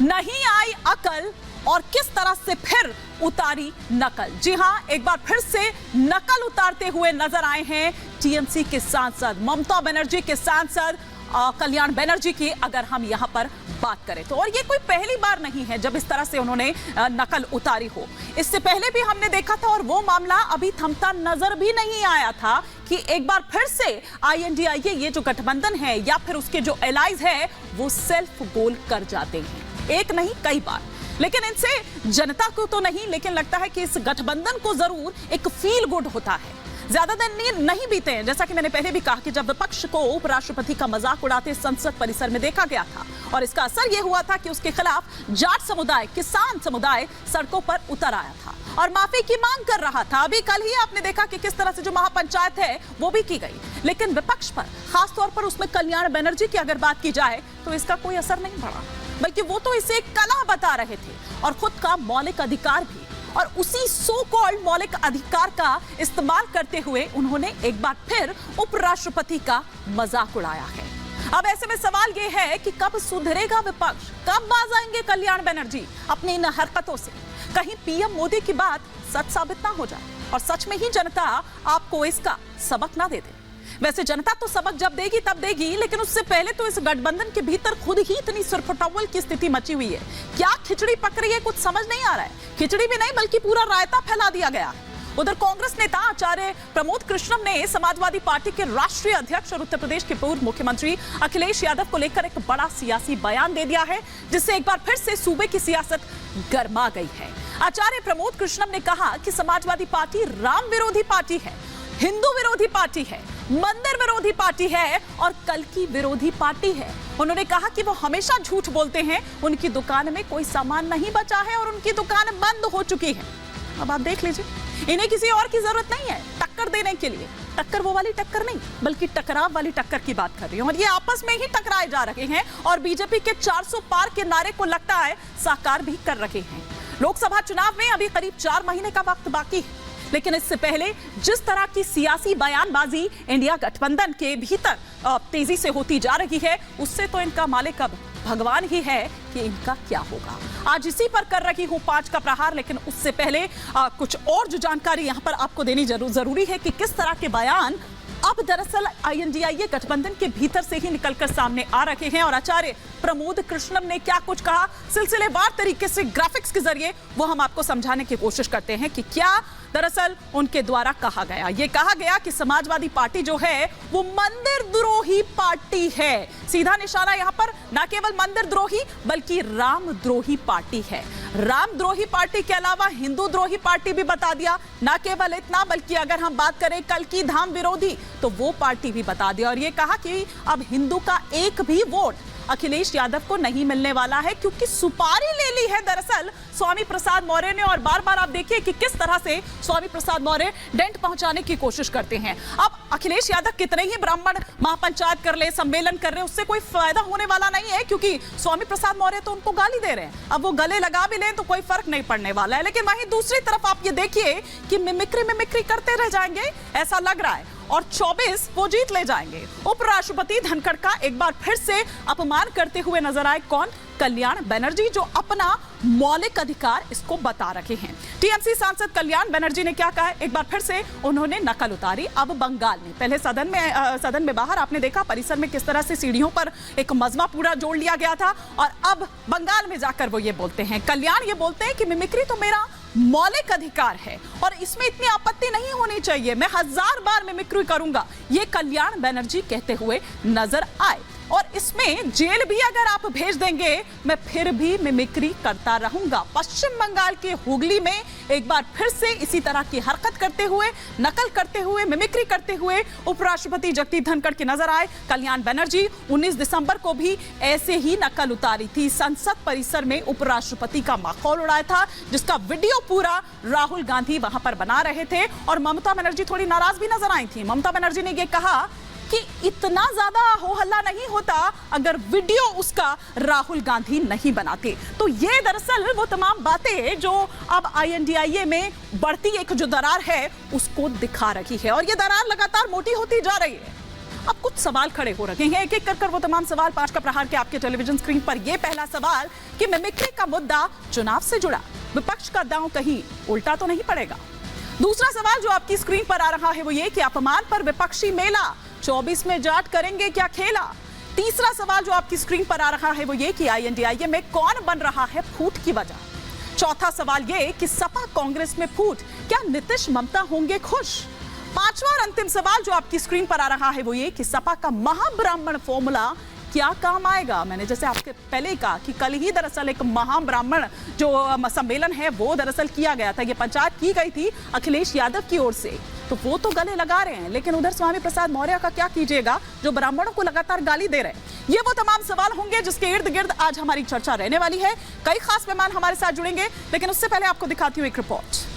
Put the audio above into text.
नहीं आई अकल और किस तरह से फिर उतारी नकल। जी हां, एक बार फिर से नकल उतारते हुए नजर आए हैं टीएमसी के सांसद ममता बनर्जी के सांसद कल्याण बनर्जी की अगर हम यहां पर बात करें तो। और ये कोई पहली बार नहीं है जब इस तरह से उन्होंने नकल उतारी हो। इससे पहले भी हमने देखा था और वो मामला अभी थमता नजर भी नहीं आया था कि एक बार फिर से आईएनडीआईए ये जो गठबंधन है या फिर उसके जो एलाइज है वो सेल्फ गोल कर जाते हैं, एक नहीं कई बार। लेकिन इनसे जनता को तो नहीं, लेकिन लगता है कि इस गठबंधन को जरूर एक फील गुड होता है। ज्यादा दिन नहीं बीते हैं, जैसा कि मैंने पहले भी कहा कि जब विपक्ष को उपराष्ट्रपति का मजाक उड़ाते संसद परिसर में देखा गया था और इसका असर यह हुआ था कि उसके खिलाफ जाट समुदाय, किसान समुदाय सड़कों पर उतर आया था और माफी की मांग कर रहा था। अभी कल ही आपने देखा कि किस तरह से जो महापंचायत है वो भी की गई, लेकिन विपक्ष पर, खासतौर पर उसमें कल्याण बनर्जी की अगर बात की जाए तो इसका कोई असर नहीं पड़ा, बल्कि वो तो इसे एक कला बता रहे थे और खुद का मौलिक अधिकार भी, और उसी सो कॉल्ड मौलिक अधिकार का इस्तेमाल करते हुए उन्होंने एक बार फिर उपराष्ट्रपति का मजाक उड़ाया है। अब ऐसे में सवाल यह है कि कब सुधरेगा विपक्ष, कब बाज आएंगे कल्याण बनर्जी अपनी इन हरकतों से। कहीं पीएम मोदी की बात सच साबित ना हो जाए और सच में ही जनता आपको इसका सबक ना दे दे। वैसे जनता तो सबक जब देगी तब देगी, लेकिन उससे पहले तो इस गठबंधन के भीतर खुद ही इतनी सुरफटौल की स्थिति मची हुई है। क्या खिचड़ी पक रही है कुछ समझ नहीं आ रहा है। खिचड़ी भी नहीं बल्कि पूरा रायता फैला दिया गया है। उधर कांग्रेस नेता आचार्य प्रमोद कृष्णम ने समाजवादी पार्टी के राष्ट्रीय अध्यक्ष और उत्तर प्रदेश के पूर्व मुख्यमंत्री अखिलेश यादव को लेकर एक बड़ा सियासी बयान दे दिया है, जिससे एक बार फिर से सूबे की सियासत गर्मा गई है। आचार्य प्रमोद कृष्णम ने कहा कि समाजवादी पार्टी राम विरोधी पार्टी है, हिंदू विरोधी पार्टी है, मंदिर विरोधी पार्टी है और कल्कि विरोधी पार्टी है। उन्होंने कहा कि वो हमेशा झूठ बोलते हैं, उनकी दुकान में कोई सामान नहीं बचा है और उनकी दुकान बंद हो चुकी है। अब आप देख लीजिए, इन्हें किसी और की जरूरत नहीं है टक्कर देने के लिए। टक्कर वो वाली टक्कर नहीं, बल्कि टकराव वाली टक्कर की बात कर रही हूं। और ये आपस में ही टकराए जा रहे हैं और बीजेपी के 400 पार के नारे को लगता है साकार भी कर रहे हैं। लोकसभा चुनाव में अभी करीब 4 महीने का वक्त बाकी है, लेकिन इससे पहले जिस तरह की सियासी बयानबाजी इंडिया गठबंधन के भीतर तेजी से होती जा रही है, उससे तो इनका मालिक अब भगवान ही है कि इनका क्या होगा। आज इसी पर कर रही हूं 5 का प्रहार, लेकिन उससे पहले कुछ और जो जानकारी यहां पर आपको देनी जरूरी है कि किस तरह के बयान अब दरअसल आईएनडीआईए गठबंधन के भीतर से ही निकलकर सामने आ रहे हैं। और आचार्य प्रमोद कृष्णम ने क्या कुछ कहा, सिलसिलेवार तरीके से ग्राफिक्स के जरिए वो हम आपको समझाने की कोशिश करते हैं कि क्या दरअसल उनके द्वारा कहा गया। ये कहा गया कि समाजवादी पार्टी जो है वो मंदिर द्रोही पार्टी है। सीधा निशाना यहां पर न केवल मंदिर द्रोही बल्कि राम द्रोही पार्टी है। राम द्रोही पार्टी के अलावा हिंदू द्रोही पार्टी भी बता दिया। न केवल इतना बल्कि अगर हम बात करें कल्कि धाम विरोधी तो वो पार्टी भी बता दिया। और ये कहा कि अब हिंदू का एक भी वोट अखिलेश यादव को नहीं मिलने वाला है, क्योंकि सुपारी ले ली है दरअसल स्वामी प्रसाद मौर्य ने। और बार बार आप देखिए कि किस तरह से स्वामी प्रसाद मौर्य डेंट पहुंचाने की कोशिश करते हैं। अब अखिलेश यादव कितने ही ब्राह्मण महापंचायत कर ले, सम्मेलन कर रहे, उससे कोई फायदा होने वाला नहीं है, क्योंकि स्वामी प्रसाद मौर्य तो उनको गाली दे रहे हैं। अब वो गले लगा भी लें तो कोई फर्क नहीं पड़ने वाला है। लेकिन वहीं दूसरी तरफ आप ये देखिए कि मिमिक्री करते रह जाएंगे ऐसा लग रहा है और 24 वो जीत ले जाएंगे। उपराष्ट्रपति धनखड़ का एक बार फिर से अपमान करते हुए नजर आए कौन, कल्याण बनर्जी, जो अपना मौलिक अधिकार इसको बता रहे हैं। टीएमसी सांसद कल्याण बनर्जी ने क्या कहा, एक बार फिर से उन्होंने नकल उतारी। अब बंगाल में, पहले सदन में बाहर आपने देखा परिसर में किस तरह से सीढ़ियों पर एक मजमा पूरा जोड़ लिया गया था, और अब बंगाल में जाकर वो ये बोलते हैं, कल्याण ये बोलते हैं कि मिमिक्री तो मेरा मौलिक अधिकार है और इसमें इतनी आपत्ति नहीं होनी चाहिए, मैं 1000 बार मिमिक्री करूंगा, ये कल्याण बनर्जी कहते हुए नजर आए। और इसमें जेल भी अगर आप भेज देंगे मैं फिर भी मिमिक्री करता रहूंगा। पश्चिम बंगाल के हुगली में एक बार फिर से इसी तरह की हरकत करते हुए, नकल करते हुए, मिमिक्री करते हुए उपराष्ट्रपति जगदीप धनखड़ के नजर आए कल्याण बनर्जी। 19 दिसंबर को भी ऐसे ही नकल उतारी थी। संसद परिसर में उपराष्ट्रपति का माहौल उड़ाया था, जिसका वीडियो पूरा राहुल गांधी वहां पर बना रहे थे और ममता बनर्जी थोड़ी नाराज भी नजर आई थी। ममता बनर्जी ने यह कहा कि इतना ज्यादा हो हल्ला नहीं होता अगर वीडियो उसका राहुल गांधी नहीं बनाते। तो ये दरअसल वो तमाम बातें जो अब आईएनडीआईए में बढ़ती एक जो दरार है उसको दिखा रही है, और ये दरार लगातार मोटी होती जा रही है। अब कुछ सवाल खड़े हो रखे हैं, एक एक कर वो तमाम सवाल 5 का प्रहार के आपके टेलीविजन स्क्रीन पर। ये पहला सवाल कि मिमिक्री का मुद्दा चुनाव से जुड़ा, विपक्ष का दांव कहीं उल्टा तो नहीं पड़ेगा। दूसरा सवाल जो आपकी स्क्रीन पर आ रहा है वो ये कि अपमान पर विपक्षी मेला, 24 में जाट करेंगे क्या खेला। तीसरा सवाल जो आपकी स्क्रीन पर आ रहा है वो ये कि INDIA में कौन बन रहा है फूट की वजह। चौथा सवाल ये कि सपा कांग्रेस में फूट, क्या नीतीश ममता होंगे खुश। पांचवा और अंतिम सवाल जो आपकी स्क्रीन पर आ रहा है वो ये कि सपा का महाब्राह्मण फॉर्मूला क्या काम आएगा। मैंने जैसे आपके पहले ही कहा कि कल ही दरअसल एक महाब्राह्मण जो सम्मेलन है वो दरअसल किया गया था, ये पंचायत की गई थी अखिलेश यादव की ओर से, तो वो तो गले लगा रहे हैं, लेकिन उधर स्वामी प्रसाद मौर्य का क्या कीजिएगा जो ब्राह्मणों को लगातार गाली दे रहे हैं। ये वो तमाम सवाल होंगे जिसके इर्द गिर्द आज हमारी चर्चा रहने वाली है। कई खास मेहमान हमारे साथ जुड़ेंगे, लेकिन उससे पहले आपको दिखाती हूँ एक रिपोर्ट।